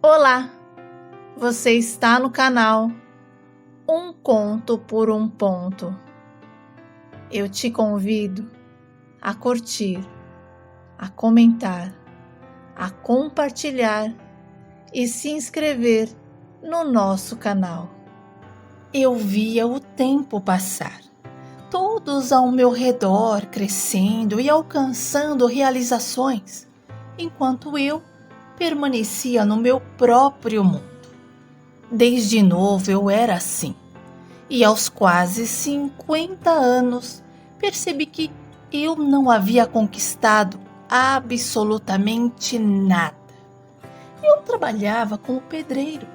Olá, você está no canal Um Conto por um Ponto. Eu te convido a curtir, a comentar, a compartilhar e se inscrever no nosso canal. Eu via o tempo passar, todos ao meu redor crescendo e alcançando realizações, enquanto eu permanecia no meu próprio mundo. Desde novo eu era assim, e aos quase 50 anos percebi que eu não havia conquistado absolutamente nada. Eu trabalhava como pedreiro,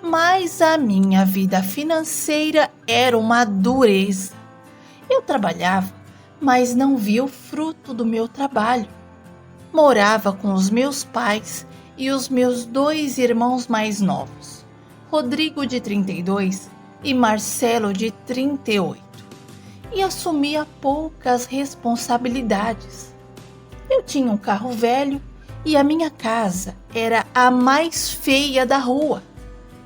mas a minha vida financeira era uma dureza. Eu trabalhava, mas não via o fruto do meu trabalho. Morava com os meus pais e os meus 2 irmãos mais novos, Rodrigo de 32 e Marcelo de 38, e assumia poucas responsabilidades. Eu tinha um carro velho e a minha casa era a mais feia da rua,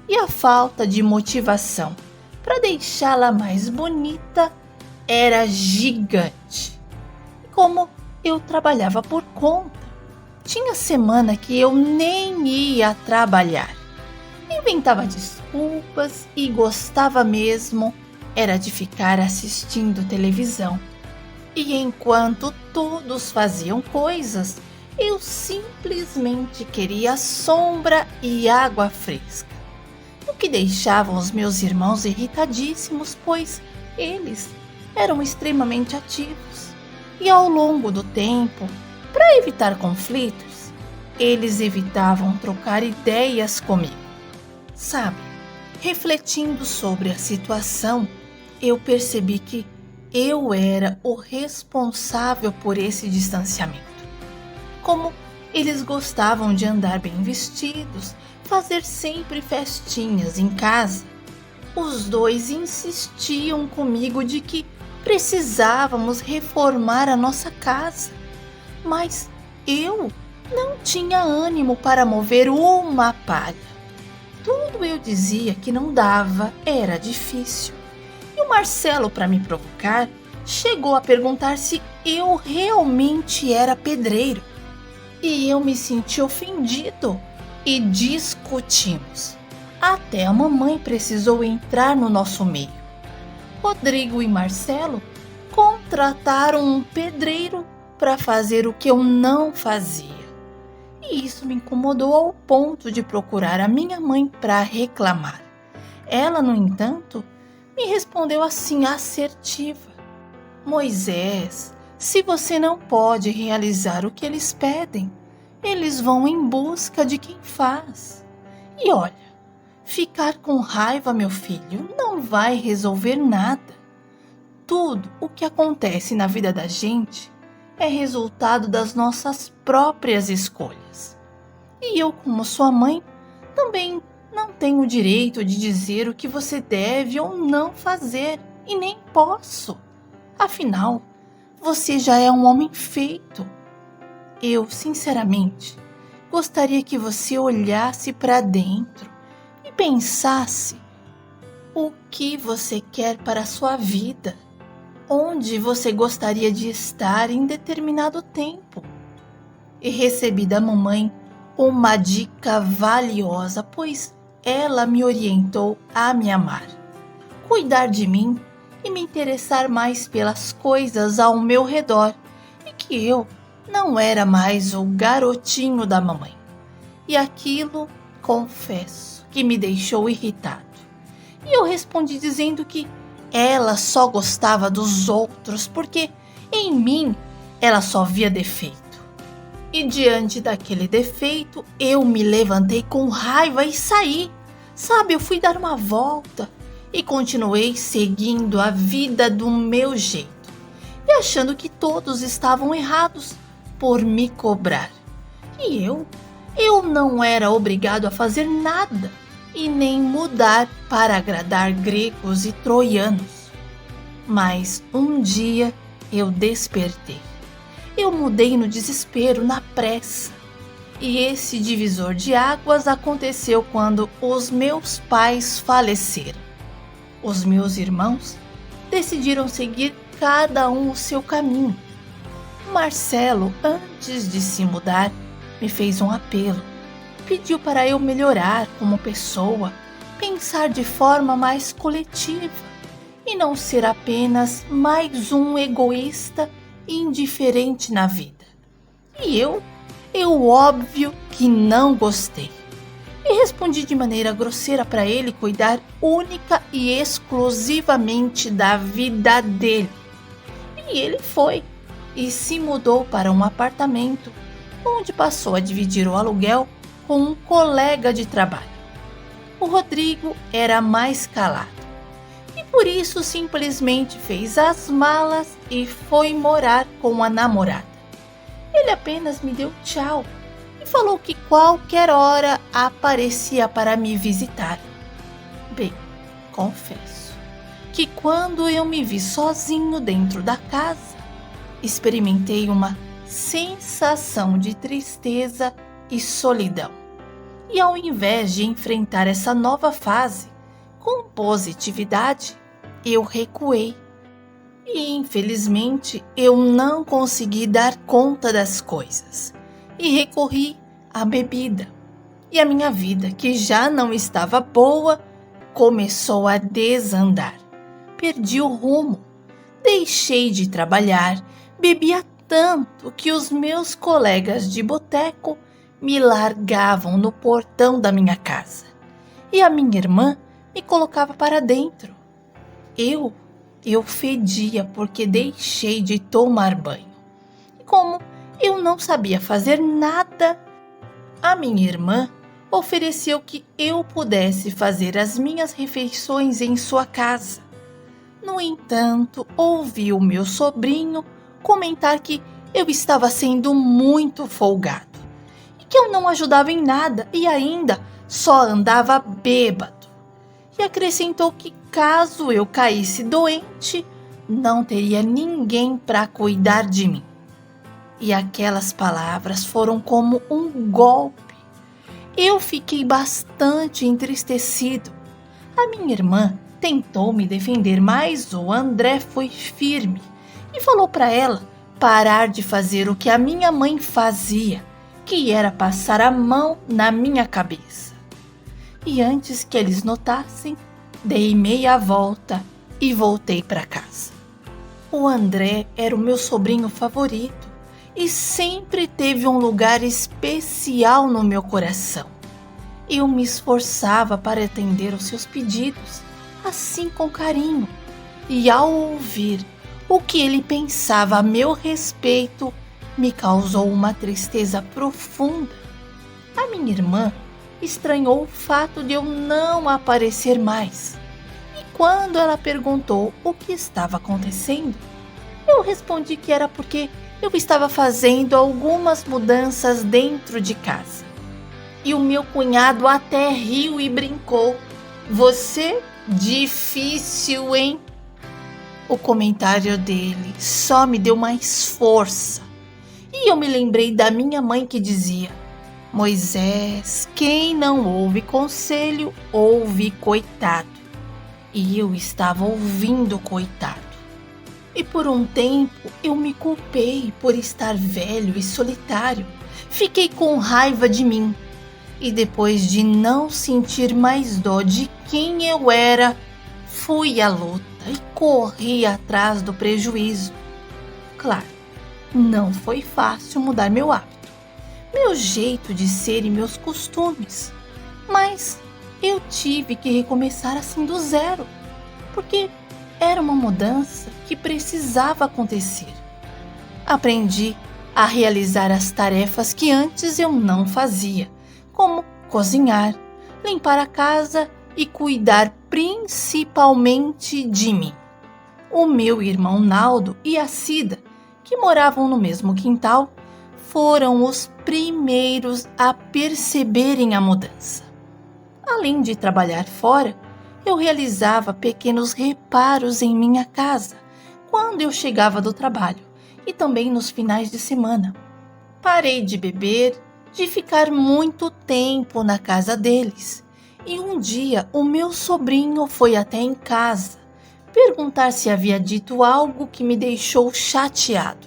e a falta de motivação para deixá-la mais bonita era gigante. Como eu trabalhava por conta, tinha semana que eu nem ia trabalhar. Inventava desculpas e gostava mesmo era de ficar assistindo televisão. E enquanto todos faziam coisas, eu simplesmente queria sombra e água fresca. O que deixava os meus irmãos irritadíssimos, pois eles eram extremamente ativos. E ao longo do tempo, para evitar conflitos, eles evitavam trocar ideias comigo. Sabe, refletindo sobre a situação, eu percebi que eu era o responsável por esse distanciamento. Como eles gostavam de andar bem vestidos, fazer sempre festinhas em casa, os 2 insistiam comigo de que precisávamos reformar a nossa casa. Mas eu não tinha ânimo para mover uma palha. Tudo eu dizia que não dava, era difícil. E o Marcelo, para me provocar, chegou a perguntar se eu realmente era pedreiro. E eu me senti ofendido e discutimos. Até a mamãe precisou entrar no nosso meio. Rodrigo e Marcelo contrataram um pedreiro para fazer o que eu não fazia. E isso me incomodou ao ponto de procurar a minha mãe para reclamar. Ela, no entanto, me respondeu assim assertiva: Moisés, se você não pode realizar o que eles pedem, eles vão em busca de quem faz. E olha, ficar com raiva, meu filho, não vai resolver nada. Tudo o que acontece na vida da gente é resultado das nossas próprias escolhas. E eu, como sua mãe, também não tenho o direito de dizer o que você deve ou não fazer, e nem posso. Afinal, você já é um homem feito. Eu, sinceramente, gostaria que você olhasse para dentro e pensasse o que você quer para a sua vida. Onde você gostaria de estar em determinado tempo? E recebi da mamãe uma dica valiosa, pois ela me orientou a me amar, cuidar de mim e me interessar mais pelas coisas ao meu redor, e que eu não era mais o garotinho da mamãe. E aquilo, confesso, que me deixou irritado. E eu respondi dizendo que ela só gostava dos outros porque em mim ela só via defeito. E diante daquele defeito, eu me levantei com raiva e saí. Sabe, eu fui dar uma volta e continuei seguindo a vida do meu jeito. E achando que todos estavam errados por me cobrar. E eu não era obrigado a fazer nada e nem mudar para agradar gregos e troianos. Mas um dia eu despertei. Eu mudei no desespero, na pressa. E esse divisor de águas aconteceu quando os meus pais faleceram. Os meus irmãos decidiram seguir cada um o seu caminho. Marcelo, antes de se mudar, me fez um apelo. Pediu para eu melhorar como pessoa, pensar de forma mais coletiva e não ser apenas mais um egoísta e indiferente na vida. E eu óbvio que não gostei. E respondi de maneira grosseira para ele cuidar única e exclusivamente da vida dele. E ele foi e se mudou para um apartamento, onde passou a dividir o aluguel com um colega de trabalho. O Rodrigo era mais calado e por isso simplesmente fez as malas e foi morar com a namorada. Ele apenas me deu tchau e falou que qualquer hora aparecia para me visitar. Bem, confesso que quando eu me vi sozinho dentro da casa, experimentei uma sensação de tristeza e solidão. E ao invés de enfrentar essa nova fase com positividade, eu recuei. E infelizmente eu não consegui dar conta das coisas e recorri à bebida. E a minha vida, que já não estava boa, começou a desandar. Perdi o rumo, deixei de trabalhar, bebia tanto que os meus colegas de boteco me largavam no portão da minha casa e a minha irmã me colocava para dentro. Eu fedia porque deixei de tomar banho. E como eu não sabia fazer nada, a minha irmã ofereceu que eu pudesse fazer as minhas refeições em sua casa. No entanto, ouvi o meu sobrinho comentar que eu estava sendo muito folgado e que eu não ajudava em nada e ainda só andava bêbado. E acrescentou que caso eu caísse doente, não teria ninguém para cuidar de mim. E aquelas palavras foram como um golpe. Eu fiquei bastante entristecido. A minha irmã tentou me defender, mas o André foi firme e falou para ela parar de fazer o que a minha mãe fazia, que era passar a mão na minha cabeça. E antes que eles notassem, dei meia volta e voltei para casa. O André era o meu sobrinho favorito e sempre teve um lugar especial no meu coração. Eu me esforçava para atender os seus pedidos, assim com carinho, e ao ouvir o que ele pensava a meu respeito, me causou uma tristeza profunda. A minha irmã estranhou o fato de eu não aparecer mais. E quando ela perguntou o que estava acontecendo, eu respondi que era porque eu estava fazendo algumas mudanças dentro de casa. E o meu cunhado até riu e brincou. Você difícil, hein? O comentário dele só me deu mais força. E eu me lembrei da minha mãe que dizia: Moisés, quem não ouve conselho, ouve coitado. E eu estava ouvindo coitado. E por um tempo eu me culpei por estar velho e solitário. Fiquei com raiva de mim. E depois de não sentir mais dó de quem eu era, fui à luta e corri atrás do prejuízo. Claro, não foi fácil mudar meu hábito, meu jeito de ser e meus costumes. Mas eu tive que recomeçar assim do zero, porque era uma mudança que precisava acontecer. Aprendi a realizar as tarefas que antes eu não fazia, como cozinhar, limpar a casa e cuidar principalmente de mim. O meu irmão Naldo e a Cida, que moravam no mesmo quintal, foram os primeiros a perceberem a mudança. Além de trabalhar fora, eu realizava pequenos reparos em minha casa quando eu chegava do trabalho e também nos finais de semana. Parei de beber, de ficar muito tempo na casa deles. E um dia o meu sobrinho foi até em casa perguntar se havia dito algo que me deixou chateado,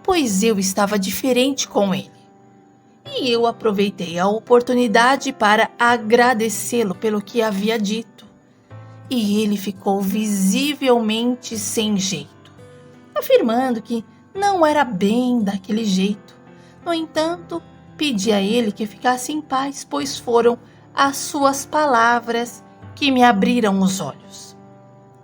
pois eu estava diferente com ele. E eu aproveitei a oportunidade para agradecê-lo pelo que havia dito. E ele ficou visivelmente sem jeito, afirmando que não era bem daquele jeito. No entanto, pedi a ele que ficasse em paz, pois foram as suas palavras que me abriram os olhos.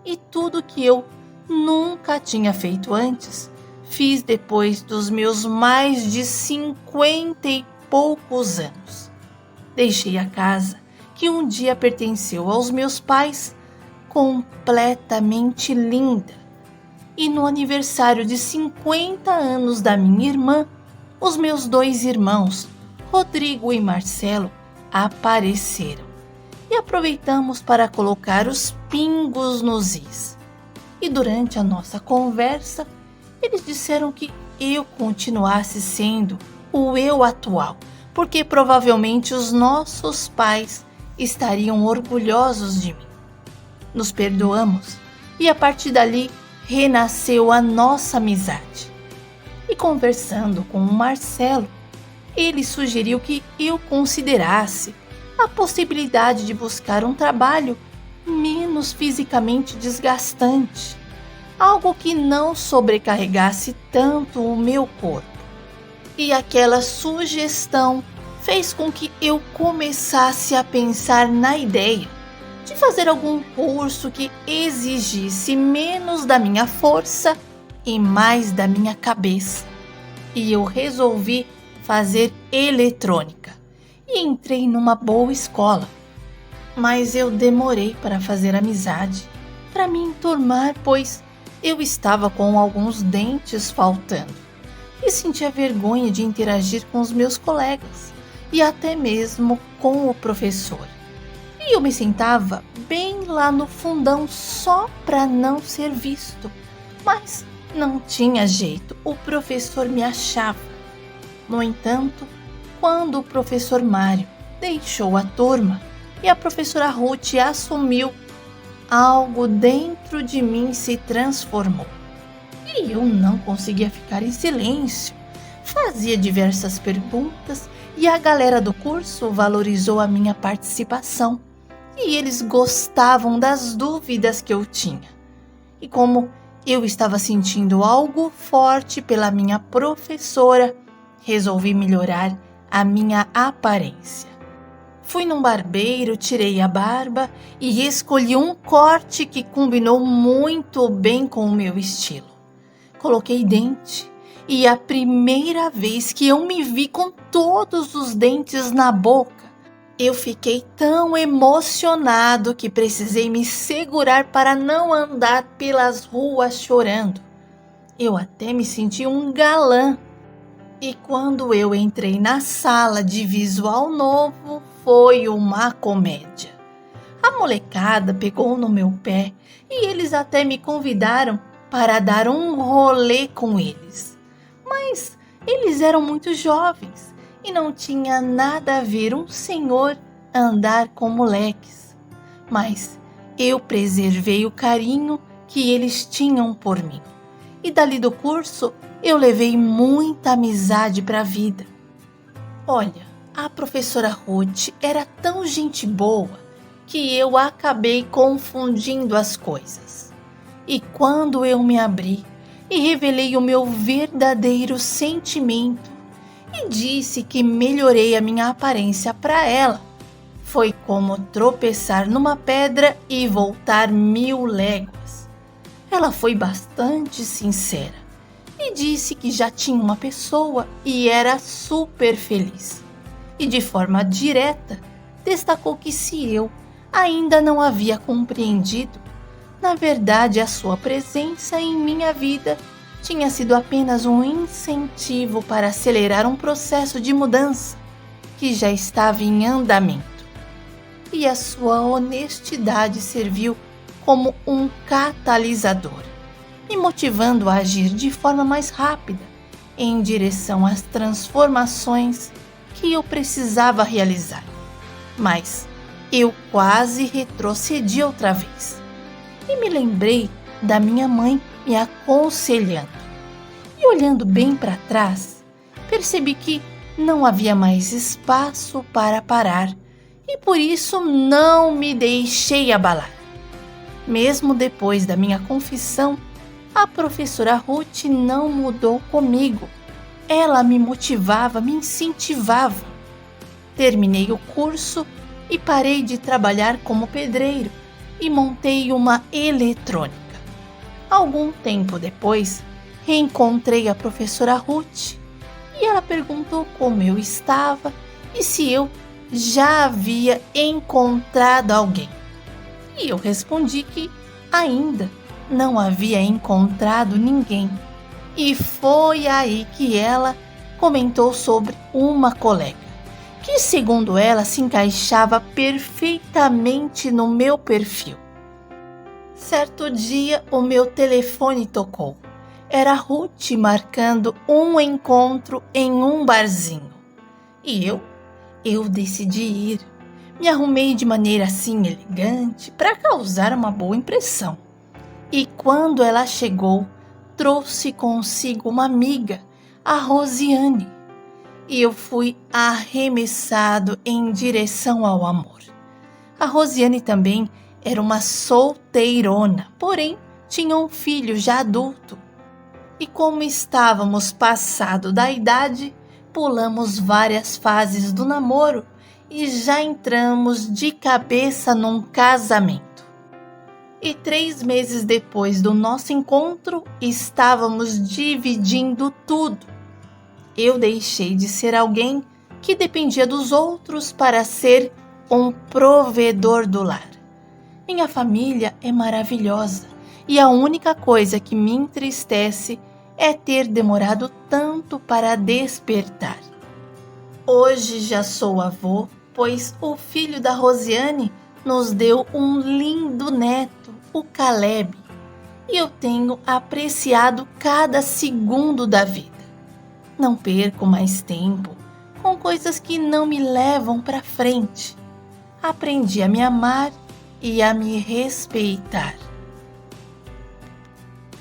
E tudo que eu nunca tinha feito antes, fiz depois dos meus mais de 50 e poucos anos. Deixei a casa que um dia pertenceu aos meus pais completamente linda. E no aniversário de 50 anos da minha irmã, os meus 2 irmãos, Rodrigo e Marcelo, apareceram. E aproveitamos para colocar os pingos nos is. E durante a nossa conversa, eles disseram que eu continuasse sendo o eu atual, porque provavelmente os nossos pais estariam orgulhosos de mim. Nos perdoamos e a partir dali renasceu a nossa amizade. E conversando com o Marcelo, ele sugeriu que eu considerasse a possibilidade de buscar um trabalho menos fisicamente desgastante, algo que não sobrecarregasse tanto o meu corpo. E aquela sugestão fez com que eu começasse a pensar na ideia de fazer algum curso que exigisse menos da minha força e mais da minha cabeça. E eu resolvi fazer eletrônica e entrei numa boa escola. Mas eu demorei para fazer amizade, para me enturmar, pois eu estava com alguns dentes faltando e sentia vergonha de interagir com os meus colegas e até mesmo com o professor. E eu me sentava bem lá no fundão só para não ser visto. Mas não tinha jeito, o professor me achava. No entanto, quando o professor Mário deixou a turma e a professora Ruth assumiu, algo dentro de mim se transformou. E eu não conseguia ficar em silêncio. Fazia diversas perguntas e a galera do curso valorizou a minha participação. E eles gostavam das dúvidas que eu tinha. E como eu estava sentindo algo forte pela minha professora, resolvi melhorar a minha aparência. Fui num barbeiro, tirei a barba e escolhi um corte que combinou muito bem com o meu estilo. Coloquei dente e a primeira vez que eu me vi com todos os dentes na boca, eu fiquei tão emocionado que precisei me segurar para não andar pelas ruas chorando. Eu até me senti um galã. E quando eu entrei na sala de visual novo, foi uma comédia. A molecada pegou no meu pé e eles até me convidaram para dar um rolê com eles. Mas eles eram muito jovens e não tinha nada a ver um senhor andar com moleques. Mas eu preservei o carinho que eles tinham por mim. E dali do curso, eu levei muita amizade para a vida. Olha, a professora Ruth era tão gente boa que eu acabei confundindo as coisas. E quando eu me abri e revelei o meu verdadeiro sentimento e disse que melhorei a minha aparência para ela, foi como tropeçar numa pedra e voltar 1000 léguas. Ela foi bastante sincera e disse que já tinha uma pessoa e era super feliz. E de forma direta, destacou que se eu ainda não havia compreendido, na verdade a sua presença em minha vida tinha sido apenas um incentivo para acelerar um processo de mudança que já estava em andamento. E a sua honestidade serviu como um catalisador, me motivando a agir de forma mais rápida em direção às transformações que eu precisava realizar, mas eu quase retrocedi outra vez e me lembrei da minha mãe me aconselhando. E olhando bem para trás, percebi que não havia mais espaço para parar e por isso não me deixei abalar. Mesmo depois da minha confissão, a professora Ruth não mudou comigo. Ela me motivava, me incentivava. Terminei o curso e parei de trabalhar como pedreiro e montei uma eletrônica. Algum tempo depois, reencontrei a professora Ruth e ela perguntou como eu estava e se eu já havia encontrado alguém. E eu respondi que ainda não havia encontrado ninguém. E foi aí que ela comentou sobre uma colega, que segundo ela se encaixava perfeitamente no meu perfil. Certo dia o meu telefone tocou. Era Ruth marcando um encontro em um barzinho. E eu decidi ir. Me arrumei de maneira assim elegante para causar uma boa impressão. E quando ela chegou, trouxe consigo uma amiga, a Rosiane. E eu fui arremessado em direção ao amor. A Rosiane também era uma solteirona, porém tinha um filho já adulto. E como estávamos passado da idade, pulamos várias fases do namoro e já entramos de cabeça num casamento. E 3 meses depois do nosso encontro, estávamos dividindo tudo. Eu deixei de ser alguém que dependia dos outros para ser um provedor do lar. Minha família é maravilhosa e a única coisa que me entristece é ter demorado tanto para despertar. Hoje já sou avô, pois o filho da Rosiane nos deu um lindo neto, o Caleb, e eu tenho apreciado cada segundo da vida. Não perco mais tempo com coisas que não me levam para frente. Aprendi a me amar e a me respeitar.